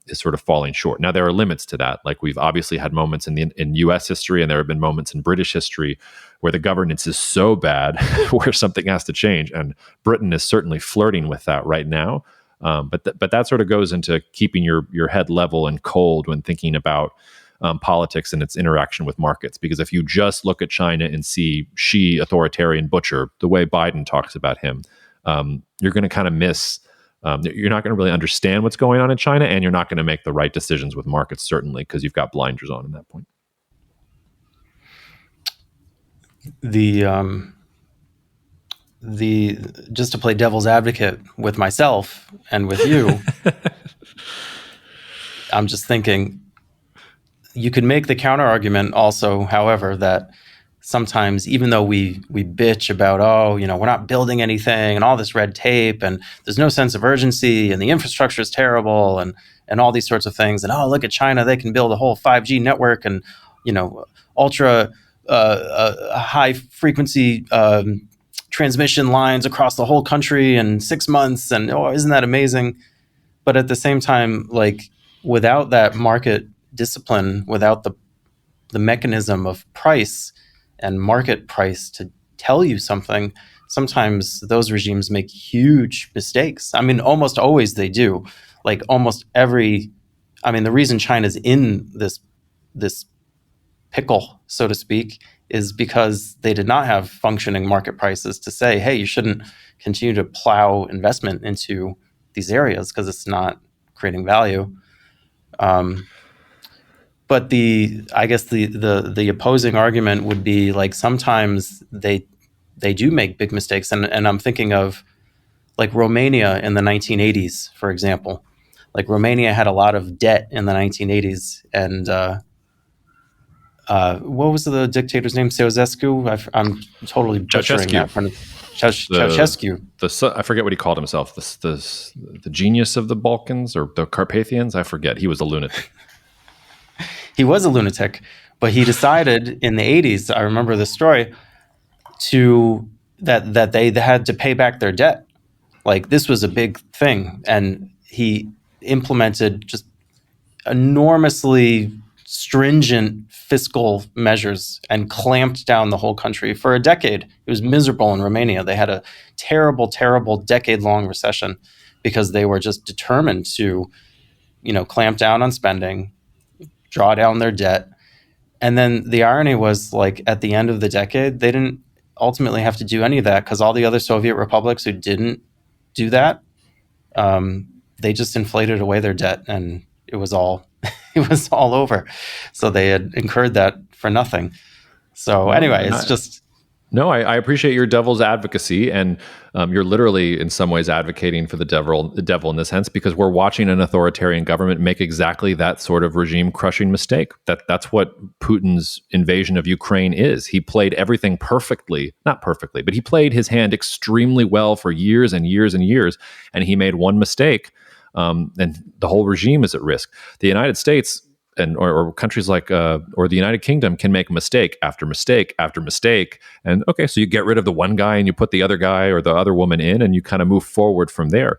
Speaker 1: is sort of falling short. Now, there are limits to that. Like we've obviously had moments in U.S. history, and there have been moments in British history where the governance is so bad where something has to change. And Britain is certainly flirting with that right now. But that sort of goes into keeping your head level and cold when thinking about politics and its interaction with markets. Because if you just look at China and see Xi, authoritarian butcher, the way Biden talks about him, you're going to kind of miss, you're not going to really understand what's going on in China, and you're not going to make the right decisions with markets, certainly, because you've got blinders on at that point.
Speaker 2: Just to play devil's advocate with myself and with you, I'm just thinking, you could make the counter argument also, however, that sometimes even though we bitch about, we're not building anything and all this red tape and there's no sense of urgency and the infrastructure is terrible and all these sorts of things, and look at China, they can build a whole 5G network and ultra high frequency transmission lines across the whole country in 6 months, and isn't that amazing? But at the same time, like without that market discipline, without the the mechanism of price and market price to tell you something, sometimes those regimes make huge mistakes. I mean, almost always they do. Like almost every, I mean, the reason China's in this pickle, so to speak, is because they did not have functioning market prices to say, hey, you shouldn't continue to plow investment into these areas because it's not creating value. But I guess the opposing argument would be like sometimes they do make big mistakes, and I'm thinking of like Romania in the 1980s, for example. Like Romania had a lot of debt in the 1980s, and what was the dictator's name? Ceausescu. I'm totally butchering that. Ceausescu.
Speaker 1: I forget what he called himself. The genius of the Balkans or the Carpathians. I forget. He was a lunatic.
Speaker 2: He was a lunatic, but he decided in the 80s, I remember the story, that they had to pay back their debt. Like this was a big thing, and he implemented just enormously stringent fiscal measures and clamped down the whole country for a decade. It was miserable in Romania. They had a terrible, terrible decade-long recession because they were just determined to, clamp down on spending, draw down their debt. And then the irony was, like, at the end of the decade, they didn't ultimately have to do any of that because all the other Soviet republics who didn't do that, they just inflated away their debt, and it was all over. So they had incurred that for nothing. So anyway, it's just...
Speaker 1: No, I appreciate your devil's advocacy, and you're literally in some ways advocating for the devil in this sense, because we're watching an authoritarian government make exactly that sort of regime-crushing mistake. That's what Putin's invasion of Ukraine is. He played everything perfectly, not perfectly, but he played his hand extremely well for years and years and years, and he made one mistake, and the whole regime is at risk. The United States or countries like or the United Kingdom can make mistake after mistake after mistake, and okay, so you get rid of the one guy and you put the other guy or the other woman in, and you kind of move forward from there.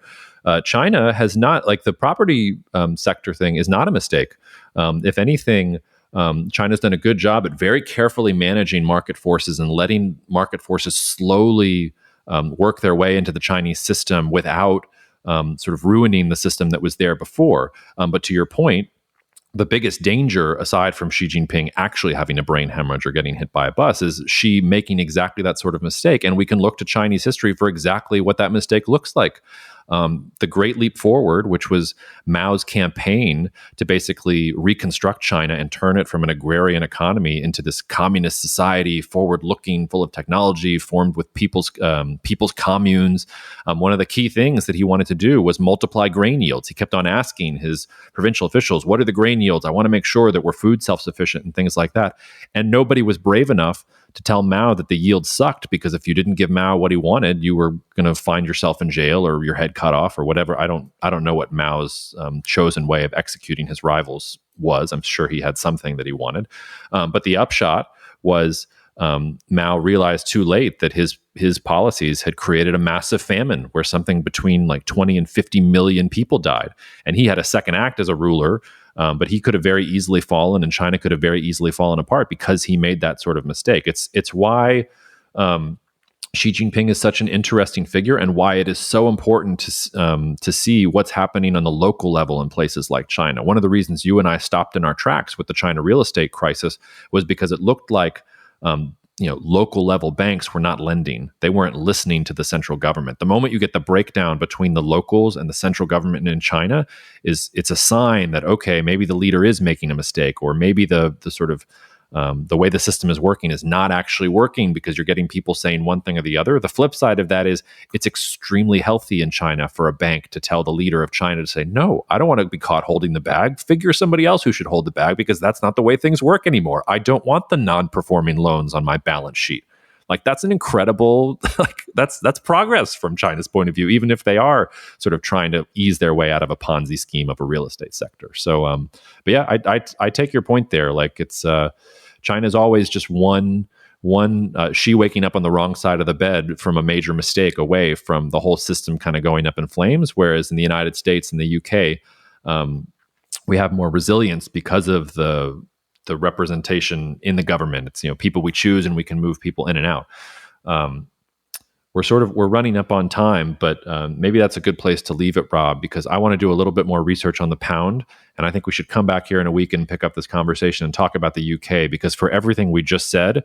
Speaker 1: China has not, like the property sector thing is not a mistake. If anything, China's done a good job at very carefully managing market forces and letting market forces slowly work their way into the Chinese system without sort of ruining the system that was there before. But to your point, the biggest danger, aside from Xi Jinping actually having a brain hemorrhage or getting hit by a bus, is Xi making exactly that sort of mistake. And we can look to Chinese history for exactly what that mistake looks like. The Great Leap Forward, which was Mao's campaign to basically reconstruct China and turn it from an agrarian economy into this communist society, forward-looking, full of technology, formed with people's communes. One of the key things that he wanted to do was multiply grain yields. He kept on asking his provincial officials, what are the grain yields? I want to make sure that we're food self-sufficient and things like that. And nobody was brave enough to tell Mao that the yield sucked, because if you didn't give Mao what he wanted, you were going to find yourself in jail or your head cut off or whatever. I don't know what Mao's chosen way of executing his rivals was. I'm sure he had something that he wanted, but the upshot was Mao realized too late that his policies had created a massive famine where something between like 20 and 50 million people died, and he had a second act as a ruler. But he could have very easily fallen, and China could have very easily fallen apart because he made that sort of mistake. It's why Xi Jinping is such an interesting figure, and why it is so important to see what's happening on the local level in places like China. One of the reasons you and I stopped in our tracks with the China real estate crisis was because it looked like local level banks were not lending. They weren't listening to the central government. The moment you get the breakdown between the locals and the central government in China, it's a sign that, okay, maybe the leader is making a mistake, or maybe the sort of the way the system is working is not actually working, because you're getting people saying one thing or the other. The flip side of that is it's extremely healthy in China for a bank to tell the leader of China to say, no, I don't want to be caught holding the bag. Figure somebody else who should hold the bag, because that's not the way things work anymore. I don't want the non-performing loans on my balance sheet. Like, that's an incredible, that's progress from China's point of view, even if they are sort of trying to ease their way out of a Ponzi scheme of a real estate sector. So, but yeah, I take your point there. Like, it's China's always just one Xi waking up on the wrong side of the bed from a major mistake away from the whole system kind of going up in flames. Whereas in the United States and the UK, we have more resilience because of the the representation in the government. It's, people we choose and we can move people in and out. We're running up on time, but maybe that's a good place to leave it, Rob, because I want to do a little bit more research on the pound. And I think we should come back here in a week and pick up this conversation and talk about the UK, because for everything we just said,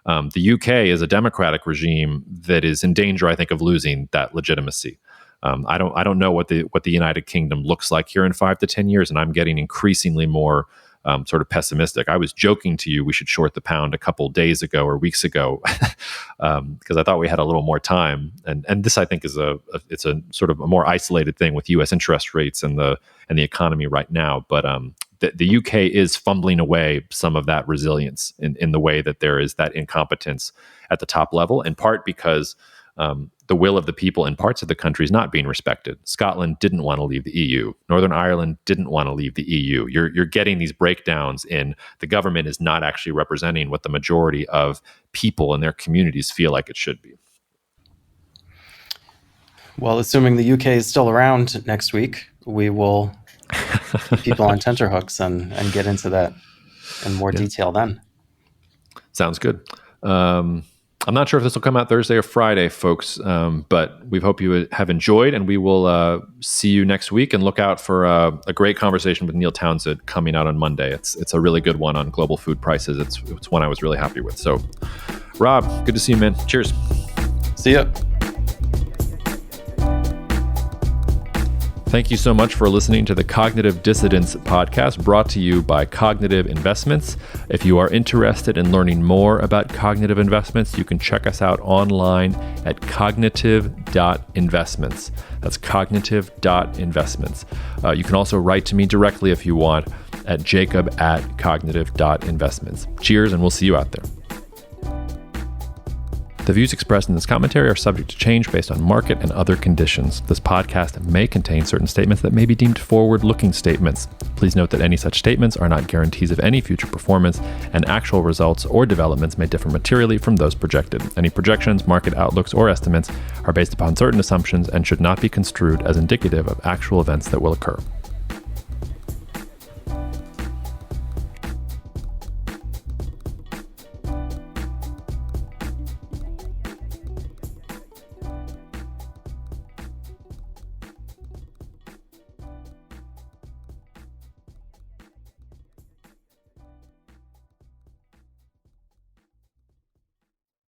Speaker 1: the UK is a democratic regime that is in danger, I think, of losing that legitimacy. I don't know what the United Kingdom looks like here in 5 to 10 years, and I'm getting increasingly more sort of pessimistic. I was joking to you we should short the pound a couple days ago or weeks ago because I thought we had a little more time. And this, I think, is it's a sort of a more isolated thing with U.S. interest rates and the economy right now. But the UK is fumbling away some of that resilience in the way that there is that incompetence at the top level, in part because the will of the people in parts of the country is not being respected. Scotland didn't want to leave the EU. Northern Ireland didn't want to leave the EU. You're getting these breakdowns in the government is not actually representing what the majority of people in their communities feel like it should be.
Speaker 2: Well, assuming the UK is still around next week, we will keep people on tenterhooks and get into that in more detail then.
Speaker 1: Sounds good. I'm not sure if this will come out Thursday or Friday, folks, but we hope you have enjoyed, and we will see you next week. And look out for a great conversation with Neil Townsend coming out on Monday. It's a really good one on global food prices. It's one I was really happy with. So, Rob, good to see you, man. Cheers.
Speaker 2: See ya.
Speaker 1: Thank you so much for listening to the Cognitive Dissidents podcast, brought to you by Cognitive Investments. If you are interested in learning more about cognitive investments, you can check us out online at cognitive.investments. That's cognitive.investments. You can also write to me directly if you want at jacob@cognitive.investments. Cheers, and we'll see you out there. The views expressed in this commentary are subject to change based on market and other conditions. This podcast may contain certain statements that may be deemed forward-looking statements. Please note that any such statements are not guarantees of any future performance, and actual results or developments may differ materially from those projected. Any projections, market outlooks, or estimates are based upon certain assumptions and should not be construed as indicative of actual events that will occur.